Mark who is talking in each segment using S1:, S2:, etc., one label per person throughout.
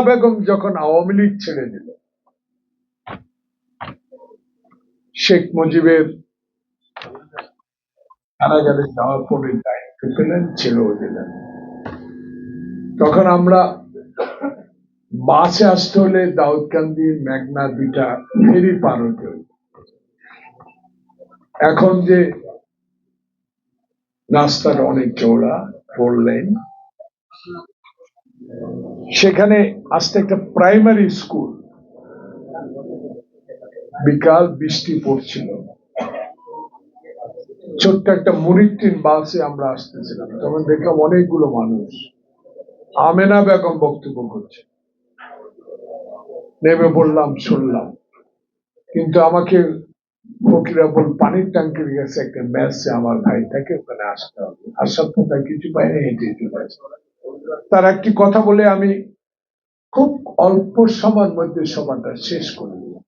S1: বেগম যখন আওয়ামী লীগ ছেড়ে দিল, শেখ মুজিবের কারাগারে যাওয়ার পরে দায়িত্ব পেলেন, ছেড়েও দিলেন। তখন আমরা বাসে আসতে হলে দাউদকান্দি, মেঘনা দুইটা ফেরি পার হতে হতো। এখন যে রাস্তাটা অনেক চওড়া, 4 লেন, সেখানে আসতে একটা প্রাইমারি স্কুল, বিকাল বৃষ্টি পড়ছিল, ছোট্ট একটা মুড়ির টিন বাসে আমরা আসতেছিলাম। তখন দেখলাম অনেকগুলো মানুষ, আমেনা বেগম বক্তব্য করছে, নেমে পড়লাম, শুনলাম। কিন্তু আমাকে ফকিরা বল পানির ট্যাঙ্কের কাছে একটা ম্যাচে আমার ভাই থাকে, ওখানে আসতে হবে। আসার পর তার কিছু পাইনি, হেঁটে চলে আসে। তার একটি কথা বলে আমি খুব অল্প সময়ের মধ্যে সভাটা শেষ করে দিলাম।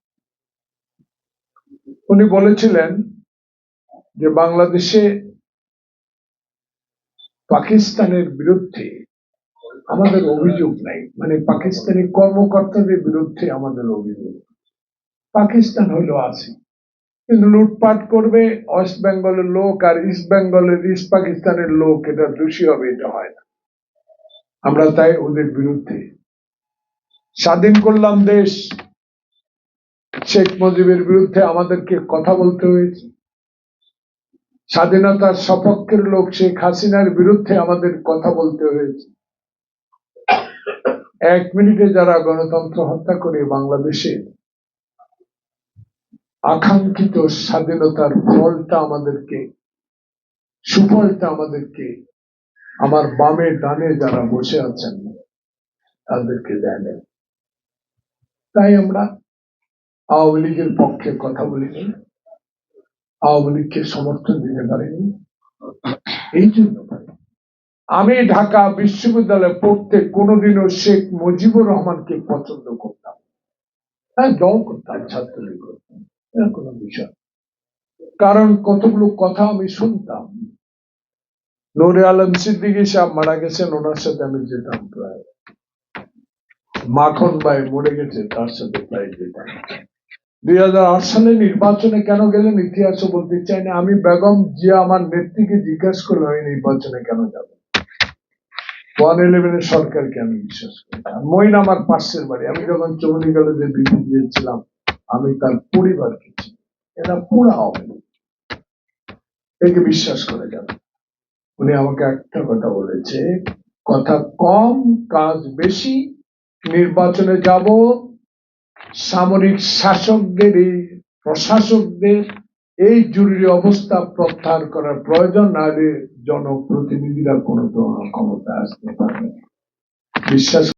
S1: উনি বলেছিলেন যে বাংলাদেশে পাকিস্তানের বিরুদ্ধে আমাদের অভিযোগ নাই, মানে পাকিস্তানি কর্মকর্তাদের বিরুদ্ধে আমাদের অভিযোগ। পাকিস্তান হইলো আছে, কিন্তু লুটপাট করবে ওয়েস্ট বেঙ্গলের লোক, আর ইস্ট বেঙ্গলের ইস্ট পাকিস্তানের লোক, এটা দোষী হবে, এটা হয় না। আমরা তাই ওদের বিরুদ্ধে। স্বাধীন করলাম দেশ, শেখ মুজিবের বিরুদ্ধে আমাদেরকে কথা বলতে হয়েছে। স্বাধীনতার সপক্ষের লোক শেখ হাসিনার বিরুদ্ধে আমাদের কথা বলতে হয়েছে। 1 মিনিটে যারা গণতন্ত্র হত্যা করে বাংলাদেশে আকাঙ্ক্ষিত স্বাধীনতার ফলটা আমাদেরকে, সুফলটা আমাদেরকে, আমার বামে ডানে যারা বসে আছেন তাদেরকে দেয় না। তাই আমরা আওয়ামী লীগের পক্ষে কথা বলিনি, আওয়ামী লীগকে সমর্থন দিতে পারিনি। এই জন্য আমি ঢাকা বিশ্ববিদ্যালয়ে পড়তে কোনোদিনও শেখ মুজিবুর রহমানকে পছন্দ করতাম, হ্যাঁ দল করতাম, ছাত্রলীগ করতাম, এর কোনো বিষয়। কারণ কতগুলো কথা আমি শুনতাম। নূরে আলম সিদ্দিকী সাহেব মারা গেছেন, ওনার সাথে আমি যেতাম প্রায়। মাখন ভাই মরে গেছে, তার সাথে প্রায় যেতাম। 2008 সালে নির্বাচনে কেন গেলেন ইতিহাসও বলতে চাই না। আমি বেগম জিয়া আমার নেত্রীকে জিজ্ঞাসা করলাম এই নির্বাচনে কেন যাবে, 111 সরকারকে আমি বিশ্বাস করি। মইন আমার পাশের বাড়ি, আমি যখন চৌধুরী কলেজে বিপি দিয়েছিলাম আমি তার পরিবারকে চিনি, এরা পুরা হবে একে বিশ্বাস করে যাবে। উনি আমাকে একটা কথা বলেছে, কথা কম কাজ বেশি, নির্বাচনে যাব, সামরিক শাসকদের, এই প্রশাসকদের এই জরুরি অবস্থা প্রত্যাহার করার প্রয়োজন, নাহলে জনপ্রতিনিধিরা কোনো ক্ষমতা আসতে পারবে। বিশ্বাস